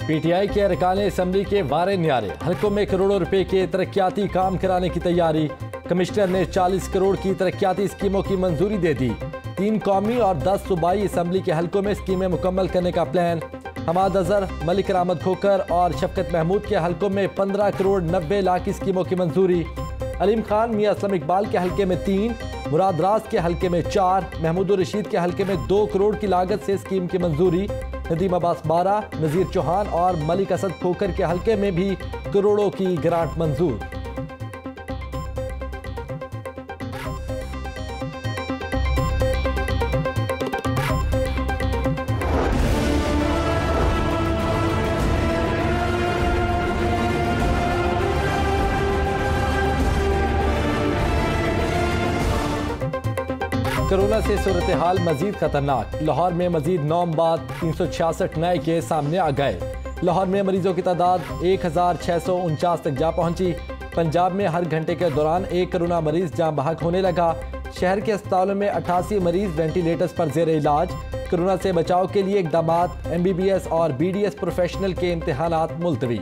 PTI के अरकान assembly के वारे न्यारे, हलकों में करोड़ों रुपए के तरक्याती काम कराने की तैयारी। कमिश्नर ने 40 करोड़ की तरक्याती स्कीमों की मंजूरी दे दी। 3 कौमी और 10 सूबाई असम्बली के हलकों में स्कीमें मुकम्मल करने का प्लान। हमाद अजहर, मलिक रामद खोकर और शफकत महमूद के हलकों में 15 करोड़ 90 लाख की स्कीमों की मंजूरी। अलीम खान मियां असलम इकबाल के हलके में 3, मुराद राज के हलके में 4, महमूद रशीद के हलके में 2 करोड़ की लागत से स्कीम की मंजूरी। नदीम अब्बास 12, नजीर चौहान और मलिक असद खोकर के हलके में भी करोड़ों की ग्रांट मंजूर। कोरोना से सूरत हाल मजीद खतरनाक। लाहौर में मजीद 9 बाद 366 नए केस सामने आ गए। लाहौर में मरीजों की तादाद 1649 तक जा पहुंची। पंजाब में हर घंटे के दौरान एक कोरोना मरीज जाँ बहक होने लगा। शहर के अस्पतालों में 88 मरीज वेंटिलेटर्स पर जेर इलाज। कोरोना से बचाव के लिए इकदामात, MBBS और BDS प्रोफेशनल के इम्तिहानात मुलतवी।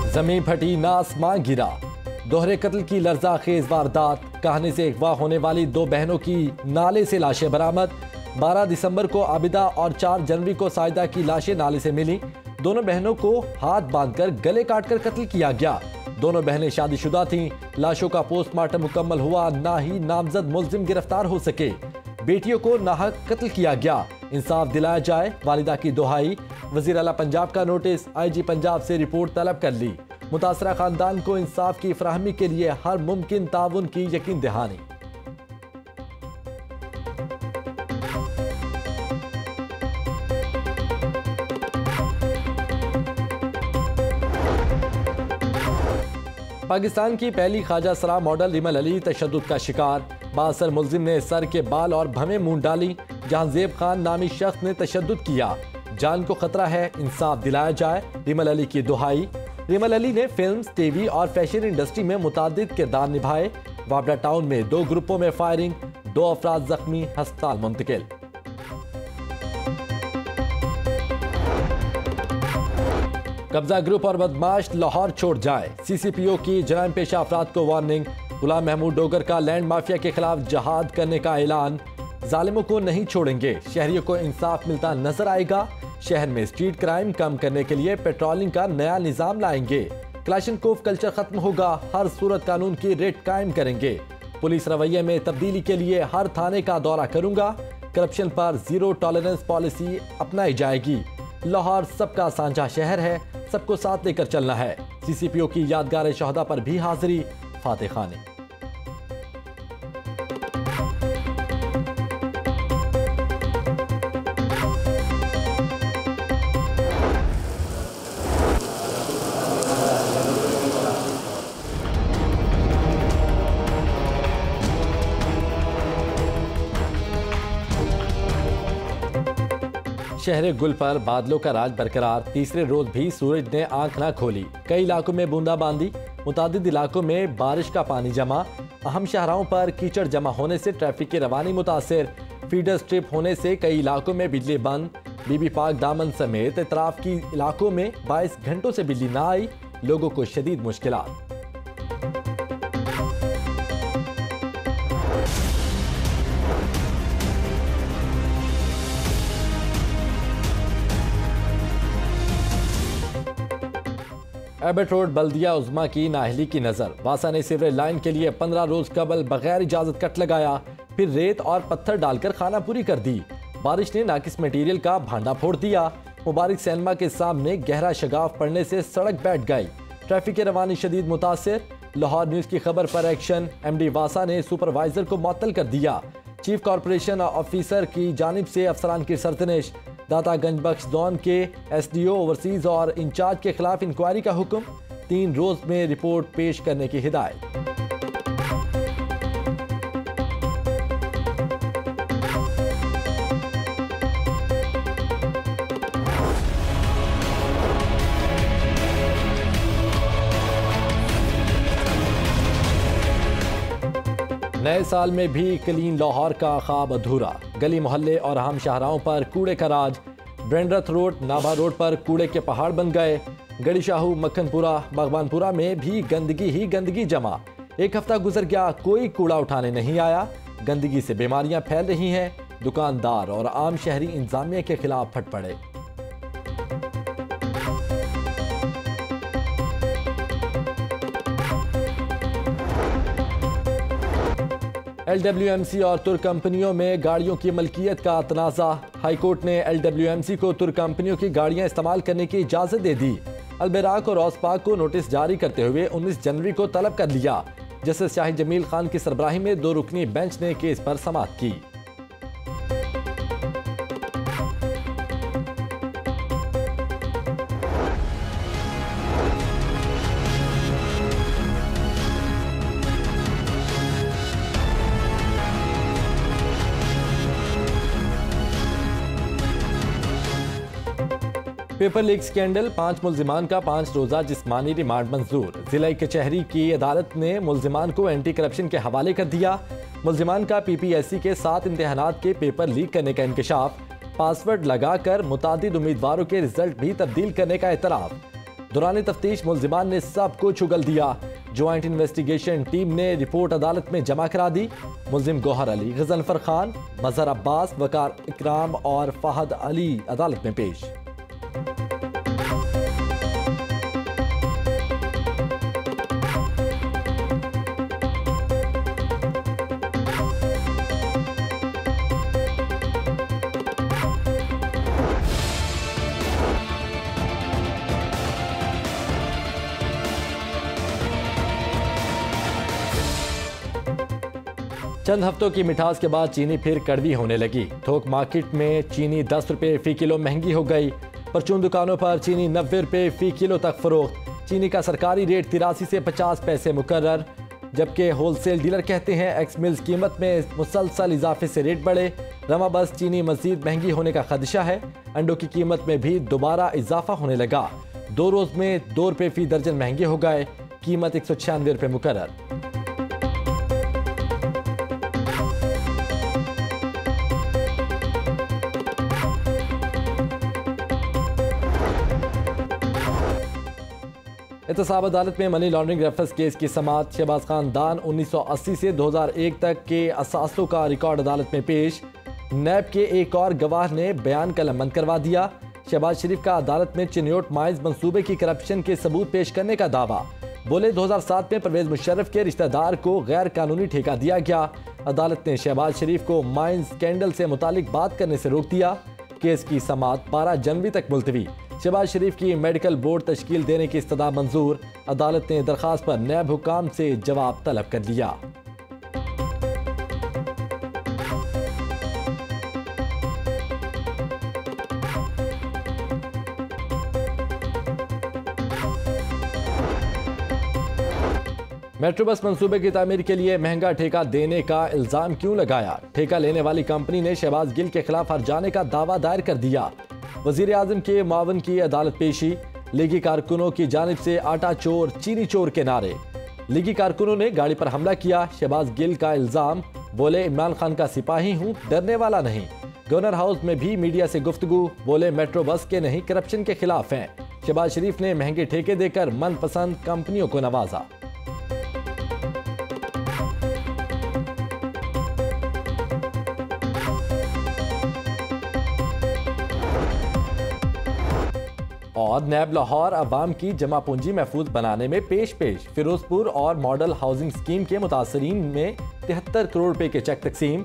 जमीन फटी ना आसमां गिरा। दोहरे कत्ल की लर्ज़ाखेज वारदात। कहानी से अगवा होने वाली 2 बहनों की नाले से लाशें बरामद। 12 दिसंबर को आबिदा और 4 जनवरी को साजिदा की लाशें नाले से मिली। दोनों बहनों को हाथ बांधकर गले काटकर कत्ल किया गया। दोनों बहनें शादीशुदा थीं। लाशों का पोस्टमार्टम मुकम्मल हुआ, ना ही नामजद मुल्जिम गिरफ्तार हो सके। बेटियों को नाहक कत्ल किया गया, इंसाफ दिलाया जाए, वालिदा की दुहाई। वज़ीर आला पंजाब का नोटिस, IG पंजाब से रिपोर्ट तलब कर ली। मुतासरा खानदान को इंसाफ की फराहमी के लिए हर मुमकिन ताउन की यकीन दहानी। पाकिस्तान की पहली ख्वाजा सरा मॉडल रिमल अली तशद्दुद का शिकार। बासर मुल्जिम ने सर के बाल और भवें मूंड डाली। जहां ज़ेब खान नामी शख्स ने तशद्दुद किया। जान को खतरा है, इंसाफ दिलाया जाए, रिमल अली की दुहाई। रिमल अली ने फिल्म, TV और फैशन इंडस्ट्री में मुतादिद किरदार निभाए। वाबड़ा टाउन में 2 ग्रुपों में फायरिंग, 2 अफराद जख्मी, अस्पताल मुंतकिल। कब्जा ग्रुप और बदमाश लाहौर छोड़ जाए। CCPO की जराइम पेशा अफराद को वार्निंग। गुलाम महमूद डोगर का लैंड माफिया के खिलाफ जहाद करने का ऐलान। जालिमों को नहीं छोड़ेंगे, शहरियों को इंसाफ मिलता नजर आएगा। शहर में स्ट्रीट क्राइम कम करने के लिए पेट्रोलिंग का नया निजाम लाएंगे। क्लाशनकोफ कल्चर खत्म होगा, हर सूरत कानून की रेट कायम करेंगे। पुलिस रवैये में तब्दीली के लिए हर थाने का दौरा करूंगा। करप्शन पर 0 टॉलरेंस पॉलिसी अपनाई जाएगी। लाहौर सबका साझा शहर है, सबको साथ लेकर चलना है। CCPO की यादगार शहदा पर भी हाजिरी, फातेह खानी। शहर गुल पर बादलों का राज बरकरार। तीसरे रोज भी सूरज ने आंख न खोली। कई इलाकों में बूंदाबांदी, मुतादिद इलाकों में बारिश का पानी जमा। अहम शाहराहों पर कीचड़ जमा होने से ट्रैफिक की रवानी मुतासिर। फीडर स्ट्रिप होने से कई इलाकों में बिजली बंद। बीबी पाक दामन समेत इतराफ की इलाकों में 22 घंटों से बिजली न आई, लोगों को शदीद मुश्किलात। एबट रोड बल्दिया उज़्मा की नाअहली की नज़र। वासा ने सीवरेज लाइन के लिए 15 रोज कबल बगैर इजाजत कट लगाया, फिर रेत और पत्थर डालकर खाना पूरी कर दी। बारिश ने नाकिस मटीरियल का भांडा फोड़ दिया। मुबारक सिनेमा के सामने गहरा शगाफ पड़ने से सड़क बैठ गई। ट्रैफिक की रवानी शदीद मुतासिर। लाहौर न्यूज़ की खबर पर एक्शन। MD वासा ने सुपरवाइजर को मुअत्तल कर दिया। चीफ कॉरपोरेशन ऑफिसर की जानिब से अफसरान की सरतनिश। दातागंज बख्श जोन के SDO ओवरसीज और इंचार्ज के खिलाफ इंक्वायरी का हुक्म। 3 रोज में रिपोर्ट पेश करने की हिदायत। नए साल में भी क्लीन लाहौर का ख्वाब अधूरा। गली मोहल्ले और अहम शाहराहों पर कूड़े का राज। ब्रेंड्रथ रोड, नाभा रोड पर कूड़े के पहाड़ बन गए। गड़ी शाहू, मक्खनपुरा, बागबानपुरा में भी गंदगी ही गंदगी जमा। एक हफ्ता गुजर गया, कोई कूड़ा उठाने नहीं आया। गंदगी से बीमारियां फैल रही हैं। दुकानदार और आम शहरी इंतजामिया के खिलाफ फट पड़े। LWMC और तुर्क कंपनियों में गाड़ियों की मलकियत का तनाज़ा। हाईकोर्ट ने LWMC को तुर्क कंपनियों की गाड़ियां इस्तेमाल करने की इजाज़त दे दी। अलबेराक और औसपाक को नोटिस जारी करते हुए 19 जनवरी को तलब कर लिया। जस्टिस शाहिद जमील खान की सरबराही में 2 रुकनी बेंच ने केस पर समाअत की। पेपर लीक स्कैंडल, 5 मुल्जिमान का 5 रोजा जिस्मानी रिमांड मंजूर। जिला कचहरी की अदालत ने मुल्जिमान को एंटी करप्शन के हवाले कर दिया। मुल्जिमान का PPSC के 7 इम्तिहानात के पेपर लीक करने का इंकशाफ। पासवर्ड लगाकर मुतादिद उम्मीदवारों के रिजल्ट भी तब्दील करने का एतराफ़। दौरान तफ्तीश मुल्जिमान ने सब कुछ उगल दिया। ज्वाइंट इन्वेस्टिगेशन टीम ने रिपोर्ट अदालत में जमा करा दी। मुल्जिम गौहर अली, गजनफर खान, मजहर अब्बास, वकार इकराम और फहद अली अदालत में पेश। चंद हफ्तों की मिठास के बाद चीनी फिर कड़वी होने लगी। थोक मार्केट में चीनी 10 रुपये फी किलो महंगी हो गई। परचून दुकानों पर चीनी 90 रुपये फी किलो तक फरोख्त। चीनी का सरकारी रेट 83 से 50 पैसे मुकर्रर, जबकि होलसेल डीलर कहते हैं एक्स मिल्स कीमत में मुसलसल इजाफे से रेट बढ़े। रवा बस चीनी मजीद महंगी होने का खदशा है। अंडों की कीमत में भी दोबारा इजाफा होने लगा। 2 रोज में 2 रुपये फी दर्जन महंगे हो गए। कीमत 196 रुपये मुकर्रर। एहतसाब अदालत में मनी लॉन्ड्रिंग रेफरेंस केस की समाअत। शहबाज खानदान 1980 से 2001 तक के असासों का रिकॉर्ड अदालत में पेश। नैब के एक और गवाह ने बयान कलमबंद करवा दिया। शहबाज शरीफ का अदालत में चिन्योट माइंस मंसूबे की करप्शन के सबूत पेश करने का दावा। बोले 2007 में परवेज मुशर्रफ के रिश्तेदार को गैर कानूनी ठेका दिया गया। अदालत ने शहबाज शरीफ को माइंस स्कैंडल से मुतालिक बात करने से रोक दिया। केस की समाअत 12 जनवरी तक मुलतवी। शहबाज शरीफ की मेडिकल बोर्ड तश्कील देने की इस्तदा मंजूर। अदालत ने दरखास्त पर नैब हुकाम से जवाब तलब कर लिया। मेट्रो बस मंसूबे की तामीर के लिए महंगा ठेका देने का इल्जाम क्यों लगाया? ठेका लेने वाली कंपनी ने शहबाज गिल के खिलाफ हर्जाने का दावा दायर कर दिया। वजीर आजम के मुआवन की अदालत पेशी। लीगी कारकुनों की जानिब से आटा चोर, चीनी चोर के नारे। लीगी कारकुनों ने गाड़ी पर हमला किया। शहबाज गिल का इल्जाम, बोले इमरान खान का सिपाही हूं, डरने वाला नहीं। गवर्नर हाउस में भी मीडिया से गुफ्तगू, बोले मेट्रो बस के नहीं करप्शन के खिलाफ हैं। शहबाज शरीफ ने महंगे ठेके देकर मनपसंद कंपनियों को नवाजा। और नैब लाहौर अवाम की जमा पूंजी महफूज बनाने में पेश। फिरोजपुर और मॉडल हाउसिंग स्कीम के मुतासरीन में 73 करोड़ रुपए के चेक तकसीम।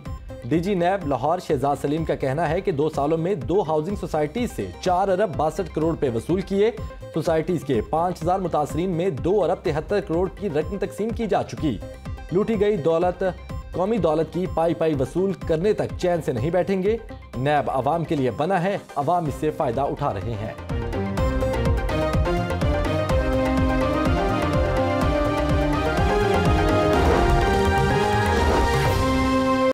DG नैब लाहौर शहजाद सलीम का कहना है कि 2 सालों में 2 हाउसिंग सोसाइटीज से 4 अरब 62 करोड़ रुपए वसूल किए। सोसाइटीज के 5000 मुतासरीन में 2 अरब 73 करोड़ की रकम तकसीम की जा चुकी। लूटी गई दौलत, कौमी दौलत की पाई पाई वसूल करने तक चैन से नहीं बैठेंगे। नैब अवाम के लिए बना है, अवाम इससे फायदा उठा रहे हैं।